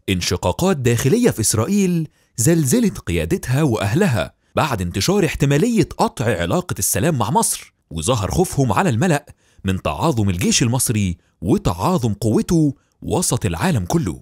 انشقاقات داخلية في إسرائيل زلزلت قيادتها وأهلها بعد انتشار احتمالية قطع علاقة السلام مع مصر، وظهر خوفهم على الملأ من تعاظم الجيش المصري وتعاظم قوته وسط العالم كله.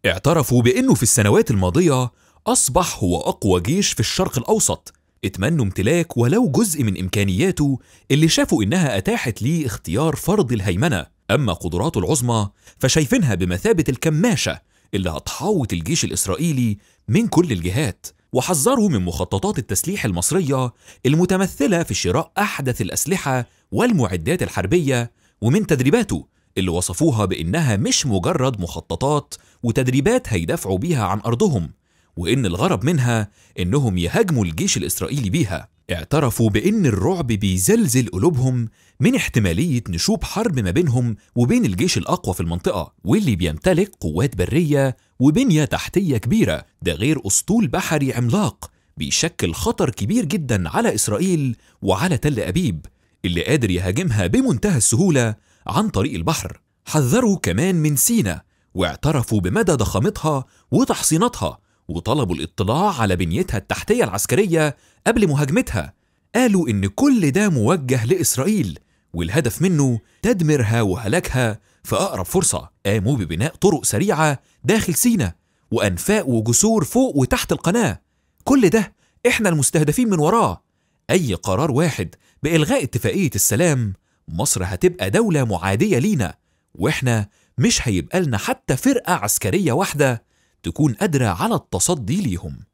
اعترفوا بأنه في السنوات الماضية أصبح هو أقوى جيش في الشرق الأوسط، اتمنوا امتلاك ولو جزء من إمكانياته اللي شافوا إنها أتاحت ليه اختيار فرض الهيمنة. أما قدراته العظمى فشايفينها بمثابة الكماشة اللي هتحاوط الجيش الإسرائيلي من كل الجهات، وحذروا من مخططات التسليح المصرية المتمثلة في شراء أحدث الأسلحة والمعدات الحربية، ومن تدريباته اللي وصفوها بإنها مش مجرد مخططات وتدريبات هيدافعوا بيها عن أرضهم، وإن الغرض منها إنهم يهاجموا الجيش الإسرائيلي بيها. اعترفوا بإن الرعب بيزلزل قلوبهم من احتمالية نشوب حرب ما بينهم وبين الجيش الأقوى في المنطقة، واللي بيمتلك قوات برية وبنية تحتية كبيرة، ده غير أسطول بحري عملاق بيشكل خطر كبير جدا على إسرائيل وعلى تل أبيب اللي قادر يهاجمها بمنتهى السهولة عن طريق البحر. حذروا كمان من سيناء واعترفوا بمدى ضخامتها وتحصيناتها، وطلبوا الاطلاع على بنيتها التحتية العسكرية قبل مهاجمتها. قالوا إن كل ده موجه لإسرائيل والهدف منه تدميرها وهلاكها في أقرب فرصة. قاموا ببناء طرق سريعة داخل سيناء وأنفاق وجسور فوق وتحت القناة. كل ده إحنا المستهدفين من وراه. أي قرار واحد بإلغاء اتفاقية السلام مصر هتبقى دولة معادية لينا، وإحنا مش هيبقى لنا حتى فرقة عسكرية واحدة تكون قادرة على التصدي ليهم.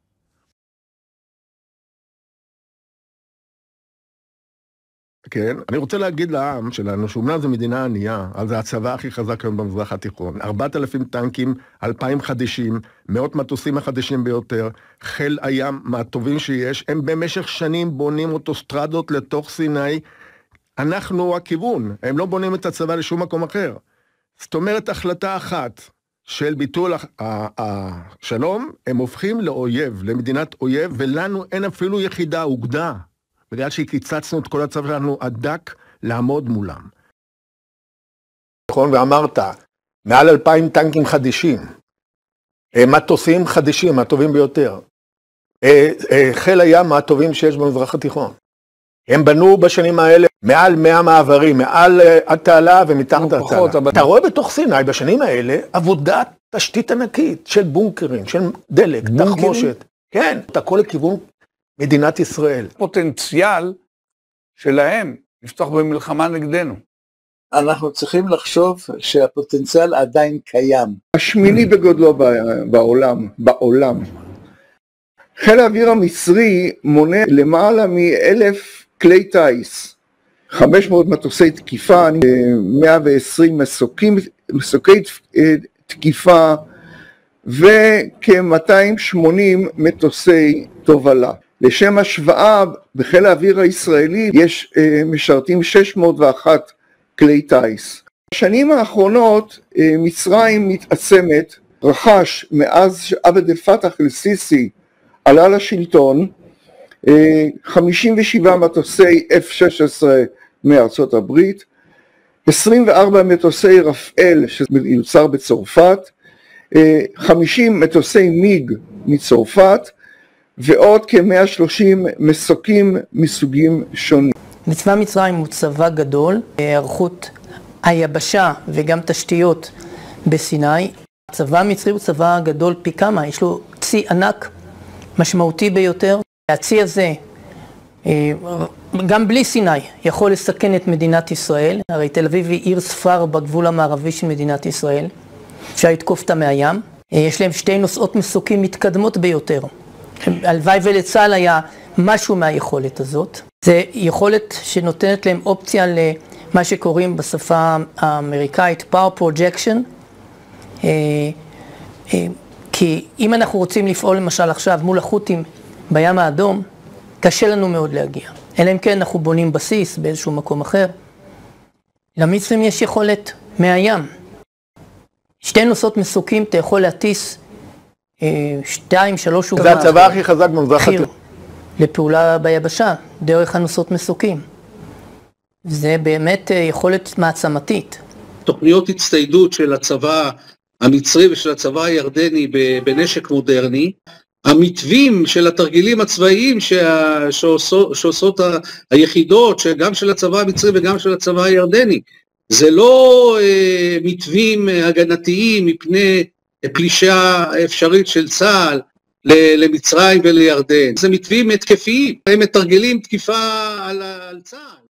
כן, אני רוצה להגיד לעם שלנו שאומנם זו מדינה ענייה, אבל זה הצבא הכי חזק היום במזרח התיכון. 4,000 טנקים, 2,000 חדישים, מאות מטוסים החדישים ביותר, חיל הים מהטובים שיש, הם במשך שנים בונים אוטוסטרדות לתוך סיני. אנחנו הכיוון, הם לא בונים את הצבא לשום מקום אחר. זאת אומרת, החלטה אחת של ביטול השלום, הם הופכים לאויב, למדינת אויב, ולנו אין אפילו יחידה, אוגדה. בגלל שקיצצנו את כל הצבא שלנו הדק לעמוד מולם. נכון, ואמרת, מעל 2,000 טנקים חדישים, מטוסים חדישים, הטובים ביותר, חיל הים הטובים שיש במזרח התיכון. הם בנו בשנים האלה מעל 100 מעברים, מעל התעלה ומתחת התעלה. אתה רואה בתוך סיני בשנים האלה עבודת תשתית ענקית של בונקרים, של דלק, תחמושת. כן, אתה כל לכיוון מדינת ישראל. פוטנציאל שלהם לפתוח במלחמה נגדנו. אנחנו צריכים לחשוב שהפוטנציאל עדיין קיים. השמיני בגודלו בעולם. חיל האוויר המצרי מונה למעלה מ1,000 כלי טייס, 500 מטוסי תקיפה, 120 מסוקי תקיפה וכ-280 מטוסי תובלה. לשם השוואה, בחיל האוויר הישראלי יש משרתים 601 כלי טייס. בשנים האחרונות מצרים מתעצמת, רכש מאז שעבד אל-פתח אל-סיסי עלה לשלטון 57 מטוסי F-16 מארצות הברית, 24 מטוסי רפאל שיוצר בצרפת, 50 מטוסי מיג מצרפת, ועוד כ-130 מסוקים מסוגים שונים. צבא מצרים הוא צבא גדול, היערכות היבשה וגם תשתיות בסיני. הצבא המצרי הוא צבא גדול פי כמה, יש לו צי ענק משמעותי ביותר. הצי הזה, גם בלי סיני, יכול לסכן את מדינת ישראל. הרי תל אביב היא עיר ספר בגבול המערבי של מדינת ישראל. אפשר לתקוף אותה מהים. יש להם שתי נושאות מסוקים מתקדמות ביותר. הלוואי ולצה"ל היה משהו מהיכולת הזאת. זה יכולת שנותנת להם אופציה למה שקוראים בשפה האמריקאית Power Projection. כי אם אנחנו רוצים לפעול למשל עכשיו מול החות'ים בים האדום, קשה לנו מאוד להגיע. אלא אם כן אנחנו בונים בסיס באיזשהו מקום אחר. למצרים יש יכולת מהים. שתי נושאות מסוקים אתה יכול להטיס 2, 3 זה הצבא הכי חזק במזרח התיכון. לפעולה ביבשה, דרך הנושאות מסוקים. זה באמת יכולת מעצמתית. תוכניות הצטיידות של הצבא המצרי ושל הצבא הירדני בנשק מודרני, המתווים של התרגילים הצבאיים שעושות היחידות, גם של הצבא המצרי וגם של הצבא הירדני, זה לא מתווים הגנתיים מפני פלישה אפשרית של צה"ל למצרים ולירדן, זה מתווים התקפיים, הם מתרגלים תקיפה על צה"ל.